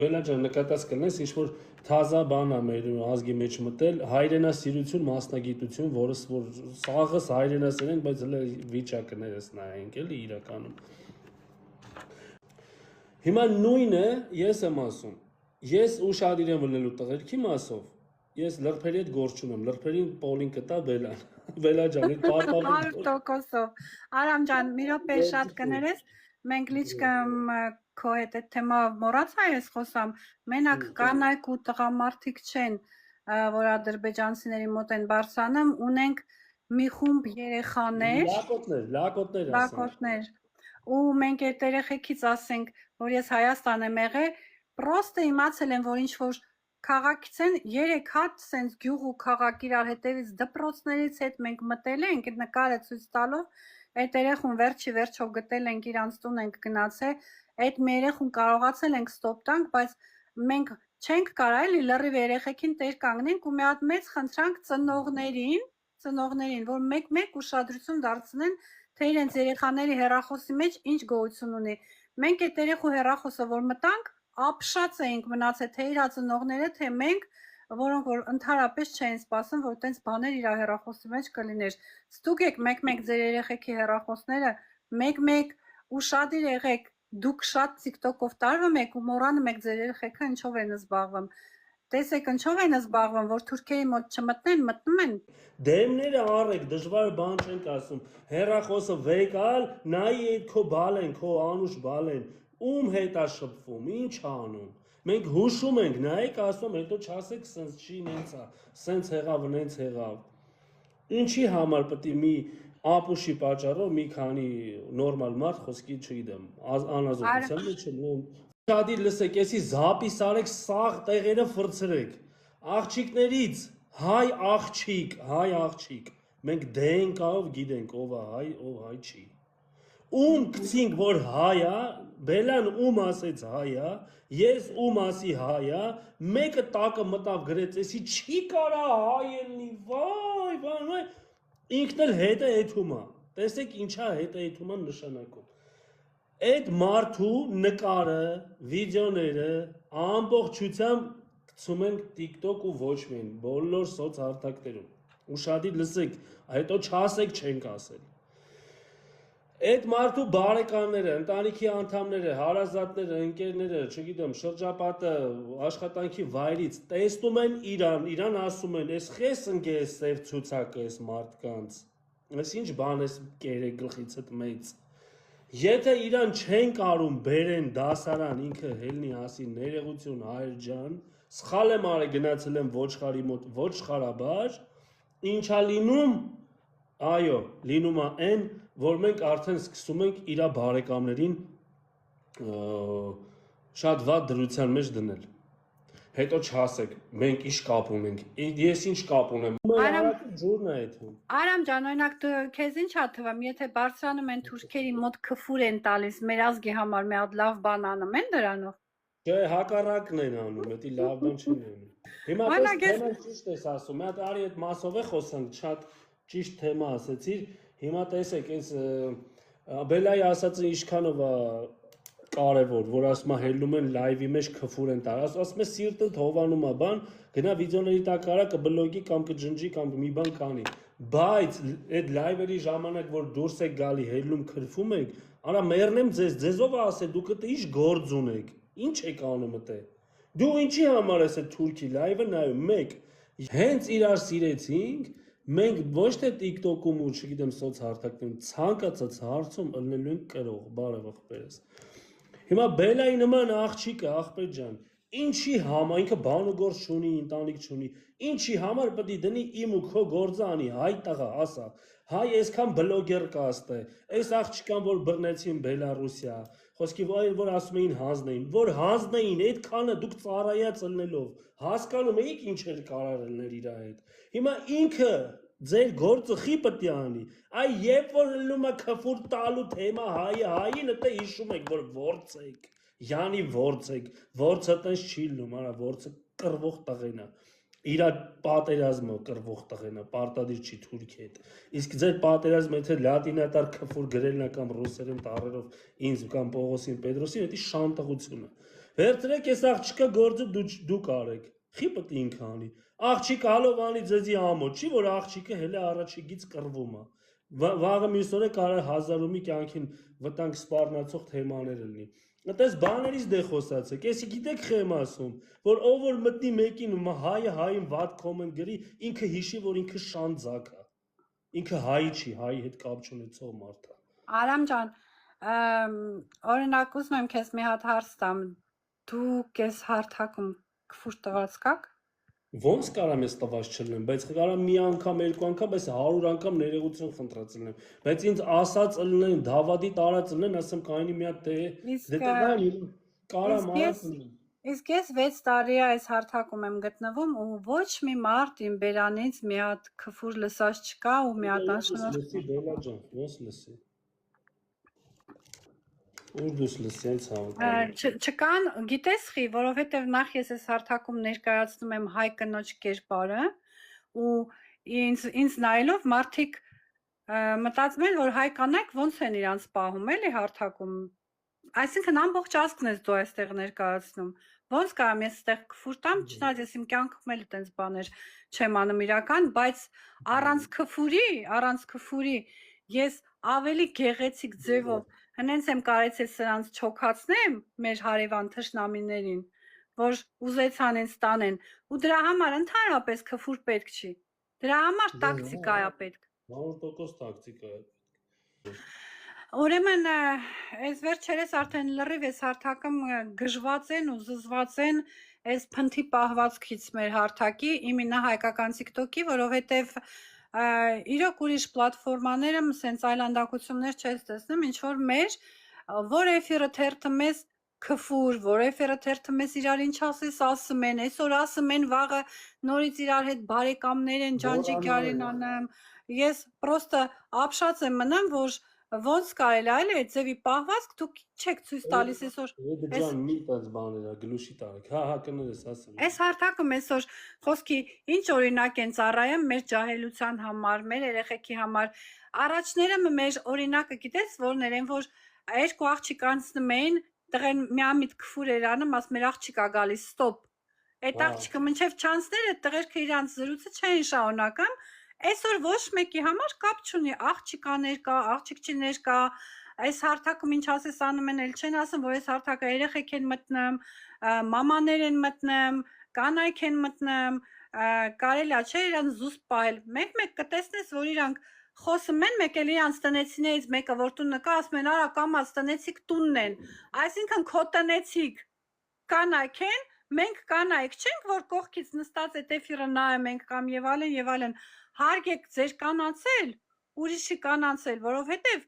Բելաջան նկատած կլնես ինչ-որ թազա բան է մեր ազգի մեջ մտել, հայրենասիրություն, մասնագիտություն, որս որ սաղս հայրենասիրենք, բայց հələ վիճակներս նայենք էլի իրականում։ Հիմա նույնը ես եմ ասում, ես ուշադիր եմ լնելու տղերքի մասով, ես լրբերի հետ գործ չունեմ, լրբերին պոլին կտա Բելան, Բելաջան, այդ պարտավոր 100%-ով, Արամ ջան, մի րոպե շատ կներես, մենք լիճկը քո հետ այդ թեմա մոռացա ես խոսամ, մենակ կանայք ու տղամարդիկ չեն, որ ադրբեջանցիների մոտ են բարձրանում, ունենք մի խումբ երեխաներ, լակոտներ, ու մենք այդ երեխեքից ասենք, որ ես Հայաստան եմ եղել, պրոստը իմացել եմ, որ ինչ որ քաղաքից են 3 հատ սենց գյուղ ու քաղաք իրար հետևից դպրոցներից հետ մենք մտել ենք, նկարը ցույց տալով, այդ երեխուն վերջով գտել ենք, իրանց տուն ենք գնացել, այդ մի երեխուն կարողացել ենք ստոպ տանք, բայց մենք չենք կարող էլի լրիվ երեխեքին տեր կանգնենք ու մի հատ մեծ խնդրանք ծնողներին, որ մեկ ուշադրություն դարձնեն, թե իրենց երեխաների հեռախոսի մեջ ինչ գոյություն ունի։ Մենք այդ երեխու հեռախոսը որ մտանք, ապշած էինք մնացել, թե իրա ծնողները, թե մենք, որոնք որ ընդհանրապես չէին սպասում, որ տենց բաներ իր հեռախոսի մեջ կլիներ։ Ստուգեք մեկ ձեր երեխեքի հեռախոսները, մեկ ուշադիր եղեք, դուք շատ TikTok-ով տարվում եք ու մոռանում եք ձեր երեխեքը ինչով են զբաղվում։ Տեսեք ինչով են զբաղվում, որ թուրքերի մոտ չմտնեն, մտնում են։ Դեմները առեք, դժվար բան չենք ասում։ Հեռախոսը վեկալ, նայի այդ քո բալեն, քո անուշ բալեն, ում հետ է շփվում, ինչ անում։ Մենք հուշում ենք, նայեք ասում, հետո չասեք սենց չի նենց է, սենց եղավ, նենց եղավ։ Ինչի համար պետք է մի ապուշի պատճառով մի քանի նորմալ մարդ խոսքի չգիտեմ, անազոտության մեջ են։ Շատի լսեք, էսի զապիս արեք, սաղ տեղերը ֆրցրեք։ Աղջիկներից հայ աղջիկ, մենք դենկով գիտենք ով է հայ, ով հայ չի։ Ում գցինք, որ հայ է, Բելան ում ասեց հայ է, ես ում ասի հայ է, մեկը տակը մտավ գրեց, էսի չի կարա հայ ելնի, վայ, ինքն էլ հետը եթում է, տեսեք ինչա հետը եթում է նշանակում։ Այդ մարդու նկարը, վիդեոները ամբողջությամբ գցում ենք TikTok ու ոչ միայն, բոլոր սոցհարթակներում։ Ուշադիր լսեք, հետո չասեք չենք ասել։ Այդ մարդու բարեկամները, ընտանիքի անդամները, հարազատները, ընկերները, չգիտեմ, շրջապատը, աշխատանքի վայրից տեսնում են իրան ասում են, «Էս խես ընկես սև ցուցակը էս մարդկանց»։ Էս ինչ բան էս կերեք գլխիցդ մեծ։ Եթե իրան չեն կարում բերեն դասարան, ինքը հելնի ասի ներողություն հայր ջան, սխալ եմ արել գնացել եմ ոչխարի մոտ, ոչխարաբար, ինչա լինում, այո, լինում է այն, որ մենք արդեն սկսում ենք իրա բարեկամներին շատ վատ դրության մեջ դնել։ Հետո չասեք, մենք ինչ կապ ունենք, ես ինչ կապ ունեմ, ջուրն է այդում։ Արամ ջան, օրինակ քեզ ինչ է թվում, եթե բարձրանում են թուրքերի մոտ քֆուր են տալիս, մեր ազգի համար մի հատ լավ բան անում են դրանով։ Չէ, հակառակն են անում, դա լավ բան չեն անում։ Հիմա թեման ճիշտ ես ասում, մի հատ արի այդ մասով է խոսանք, շատ ճիշտ թեմա ասեցիր, հիմա տեսեք, այս Բելայի ասածը ինչքանով է կարևոր, որ ասում է հելնում են լայվի մեջ քֆուր են տար, ասում է սիրտը հովանում է բան, գնա վիդեոների տակ արա կբլոգի կամ կջնջի կամ մի բան կանի, բայց այդ լայվերի ժամանակ, որ դուրս եք գալի հելնում քրվում եք, արա մեռնեմ ձեզով է ասել, դուք դա ինչ գործ ունեք, ինչ եք անում դա, դու ինչի համար ես այդ թուրքի լայվը նայում, մեկ, հենց իրար սիրեցինք, մենք ոչ թե TikTok-ում ու չգիտեմ սոցհարթակներում ցանկացած հարցում ըլնելու ենք կրող, բարև ախպերս։ Հիմա Բելայի նման աղջիկը, ախպեր ջան, ինչի համար, ինքը բան ու գործ չունի, ընտանիք չունի, ինչի համար պետք է դնի իմ ու քո գործը անի, հայ տղա, ասա, հայ այսքան բլոգեր կա աստե, այս աղջիկան, որ բռնեցին Բելարուսիա, խոսքի որ ասում էին հանձնեին, որ հանձնեին, այդքանը դուք ծառայած ըլնելով, հասկանում եք ինչ էր կարար ըլներ իրա հետ, հիմա ինքը ձեր գործը խի պետք է անի, այ երբ որ ելնում է քֆուր տալու թեմա հային, դա հիշում եք, որ ворց եք, յանի ворց եք, ворցը տենց չի լինում, արա ворցը կռվող տղեն է, իրա պատերազմը կռվող տղեն է, պարտադիր չի թուրքի հետ, իսկ ձեր պատերազմը եթե լատինատար քֆուր գրելն է կամ ռուսերեն տառերով ինձ կամ Պողոսին Պետրոսին, դա շանտղություն է, Վերցրեք այս աղջիկը գործը դուք արեք։ Խի պետք է ինքը անի։ Աղջիկը հալով անի ձեզի ամոթ, չի որ աղջիկը հենց առաջիկից կռվում է։ Վաղը մյուս օրը կարող 1000-ումի կյանքին վտանգ սպառնացող թեմաներ լինի։ Այդպես բաներից դե խոսացեք։ Էսի գիտեք խեմ ասում, որ ով որ մտնի մեկին հայը հային վատ կոմենտ գրի, ինքը հիշի, որ ինքը շանձակ է։ Ինքը հայի չի, հայի հետ կապ չունեցող մարդ է։ Արամ ջան, օրինակ ուզում եմ քեզ մի հատ հարց տամ։ Դու քեզ հարթակում քֆուր տված կաք։ Ոնց կարամ ես տված չլնեմ, բայց կարամ մի անգամ, երկու անգամ, բայց 100 անգամ ներողություն խնդրած լինեմ, բայց ինձ ասած լինեն, դավադի տարած լինեն, ասեմ կայնի մի հատ դե կարամ արած լինեմ։ Իսկ ես 6 տարի է այս հարթակում եմ գտնվում ու ոչ մի մարդ իմ բերանից մի հատ քֆուր լսած չկա ու մի հատ անշնորհ։ Լսի Բելա ջան, ոնց լսի։ Ուր դուս լսի այս հավատալի։ Չկան, գիտես խի, որովհետև նախ ես այս հարթակում ներկայացնում եմ հայ կնոջ կերպարը ու ինձ նայելով մարդիկ մտածում են, որ հայ կանայք ոնց են իրանց պահում էլի հարթակում։ Այսինքն ամբողջ ազգն ես դու այստեղ ներկայացնում։ Ոնց կարամ ես այստեղ քֆուր տամ, չնայած ես իմ կյանքում էլ այդպես բաներ չեմ անում իրական, բայց առանց քֆուրի ես ավելի գեղեցիկ ձևով հենց եմ կարեցել սրանց չոքացնեմ մեր հարևան թշնամիներին, որ ուզեցան ինձ տանեն, ու դրա համար ընդհանրապես քֆուր պետք չի։ Դրա համար տակտիկա է պետք։ 100% տակտիկա է։ Ուրեմն այս վերջերս արդեն լրիվ այս հարթակում գժված են ու զզված են այս փնթի պահվածքից մեր հարթակի, իմինա հայկական TikTok-ի, որովհետև իրոք ուրիշ պլատֆորմաները սենց այլանդակություններ չես տեսնում, ինչ որ մեր որ էֆիրը թերթը մեզ քֆուր, որ էֆիրը թերթը մեզ իրար ինչ ասես ասում են, այսօր ասում են, վաղը նորից իրար հետ բարեկամներ են, ջանջիկյարին անեմ, ես պրոստը ապշած եմ մնամ, որ ոնց կարելի այլ այդ ձևի պահվածք դուք չեք ցույց տալիս այսօր։ Ջան, մի տած բաներ է, գլուշի տարեք։ Հա, կներես ասեմ։ Այս հարթակում այսօր խոսքի ինչ օրինակ են ծառայում մեր ջահելության համար, մեր երեխեքի համար։ Առաջները մեր օրինակը գիտես որներ են, որ երկու աղջիկ անցնում էին, տղեն միամիտ քֆուր էր անում, ասում էր աղջիկա գալիս, ստոպ։ Այդ աղջիկը մինչև չանցներ այդ տղերքը իրանց զրույցը չէին շարունակում։ Այսօր ոչ մեկի համար կապ չունի, աղջիկաներ կա, աղջիկչիներ կա, այս հարթակում ինչ ասես անում են, էլ չեն ասում, որ այս հարթակը երեխեք են մտնում, մամաներ են մտնում, կանայք են մտնում, կարելի է չէ իրանց զուսպ պահել։ Մեկ կտեսնես, որ իրանք խոսում են, մեկ էլ իրանց տնեցիներից մեկը, որ տունը կա, ասում են, արա կամաց տնեցիք տունն են, այսինքն քո տնեցիք կանայք են, մենք կանայք չենք, որ կողքից նստած այդ էֆիրը նայում ենք կամ եւ այլն, հարգեք ձեր կանացել, ուրիշի կանացել, որովհետև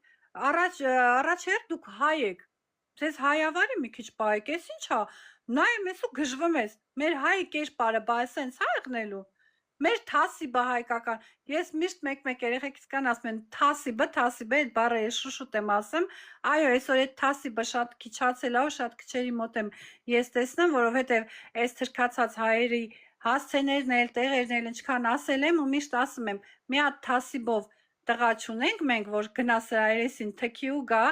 առաջերտ դուք հայ եք, ձեզ հայավարի մի քիչ պահեք, ես ինչ հա, նայում ես ու գժվում ես, մեր հայ կերպարը բա սենց հա եղնելու, մեր թասիբը հայկական, ես միշտ մեկ երեխեքից կան ասում են թասիբը, այդ բառը ես շուշուտ եմ ասում, այո, այսօր այդ թասիբը շատ քիչացել է ու շատ քչերի մոտ եմ ես տեսնում, որովհետև այս թրքացած հայերի հասցեներն էլ, տեղերն էլ ինչքան ասել եմ ու միշտ ասում եմ, մի հատ թասիբով տղա չունենք մենք, որ գնա սրա երեսին թքի ու գա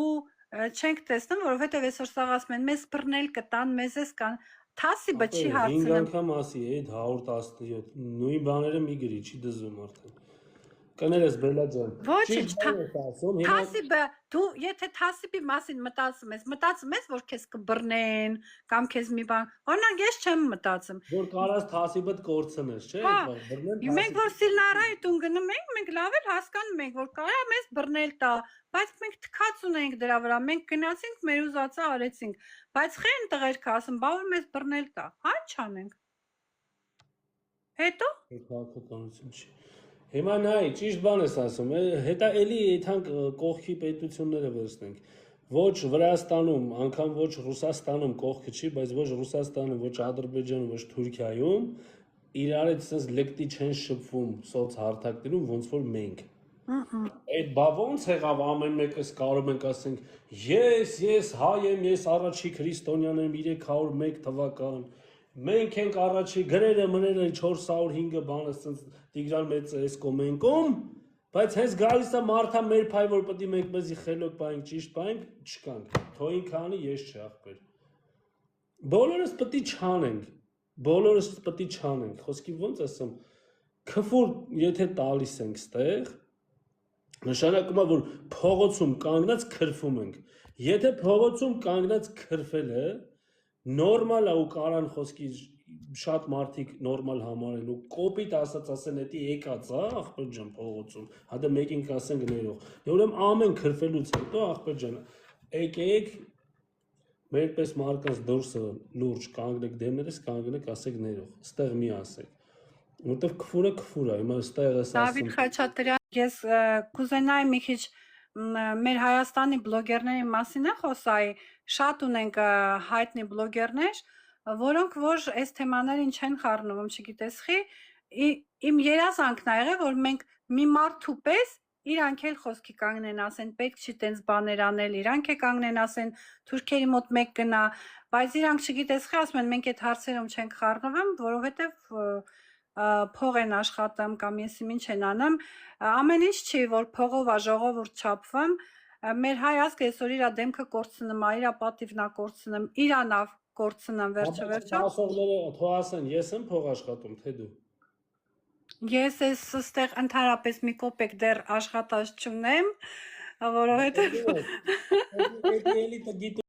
ու չենք տեսնում, որովհետև այսօր սաղ ասում են, մեզ բռնել կտան, մեզ էս կան, թասիբը չի հարցնում։ 5 անգամ ասի այդ 117, նույն բաները մի գրի, չի դզում արդեն։ Կներես Բելա ջան։ Ոչ, թասիբը, դու եթե թասիբի մասին մտածում ես, որ քեզ կբռնեն կամ քեզ մի բան, օրինակ ես չեմ մտածում։ Որ կարաս թասիբդ կորցնես, չէ՞, բռնեն։ Մենք որ Սիլնարայի տուն գնում ենք, մենք լավ էլ հասկանում ենք, որ կարա մեզ բռնել տա, բայց մենք թքած ունենք դրա վրա, մենք գնացինք մեր ուզածը արեցինք, բայց խեն տղերքը ասում, բա որ մեզ բռնել տա, հա ինչ անենք։ Հետո քաղաքականություն չի։ Հիմա նայ, ճիշտ բան ես ասում, հետա էլի այդանք կողքի պետությունները վերցնենք։ Ոչ Վրաստանում, անգամ ոչ Ռուսաստանում կողքը չի, բայց ոչ Ռուսաստանում, ոչ Ադրբեջանում, ոչ Թուրքիայում իրար հետ sense լեկտի չեն շփվում սոցհարթակներում, ոնց որ մենք։ Այդ բա ոնց եղավ ամեն մեկս կարող ենք ասենք, ես հայ եմ, ես առաջի քրիստոնյան եմ 301 թվական։ Մենք ենք առաջի գրերը մները 405 բանը սենց Տիգրան մեծը էս կոմենկում, բայց հենց գալիս է մարդա մեր փայ, որ պետք է մենք մեզի խելոք պայենք, ճիշտ պայենք, չկանք, թոյին քանի ես չի ախպեր։ Բոլորս պետք է չանենք, բոլորս պետք է չանենք, խոսքի ոնց ասեմ, քֆուր եթե տալիս ենք ստեղ, նշանակում է, որ փողոցում կանգնած քրֆում ենք, եթե փողոցում կանգնած քրֆել է, նորմալ է ու կարան խոսքի շատ մարդիկ նորմալ համարեն ու կոպիտ ասեն էդի եկած է ախպեր ջան փողոցում, հատը մեկին կասենք ներող, ուրեմն ամեն քրֆելուց հետո ախպեր ջան, եկեք մերպես մարդկանց դուրսը լուրջ կանգնեք դեմներս, կանգնեք ասեք ներող, ստեղ մի ասեք, որտեվ քֆուրը քֆուր է, հիմա ստեղ ես Դավիթ Խաչատրյան, ես կուզենայի մի քիչ մեր Հայաստանի բլոգերների մասին է խոսայի, շատ ունենք հայտնի բլոգերներ, որոնք որ այս թեմաներին չեն խառնվում, չգիտես խի, իմ երազանքն է եղել, որ մենք մի մարդու պես իրանք էլ խոսքի կանգնեն ասեն, պետք չի տենց բաներ անել, իրանք է կանգնեն ասեն, թուրքերի մոտ մեկ գնա, բայց իրանք չգիտես խի, ասում են մենք այդ հարցերում չենք խառնվում, որովհետև փող են աշխատում կամ ես ինչ են անում, ամեն ինչ չի, որ փողով է ժողովուրդ չափվում, մեր հայ ազգը այսօր իր դեմքը կորցնում է, իր պատիվն է կորցնում, իրանավ կորցնում վերջը։ Ասողները թող ասեն, ես եմ փող աշխատում, թե դու։ Ես ես ստեղ ընդհանրապես մի կոպեկ դեռ աշխատած չունեմ, որովհետև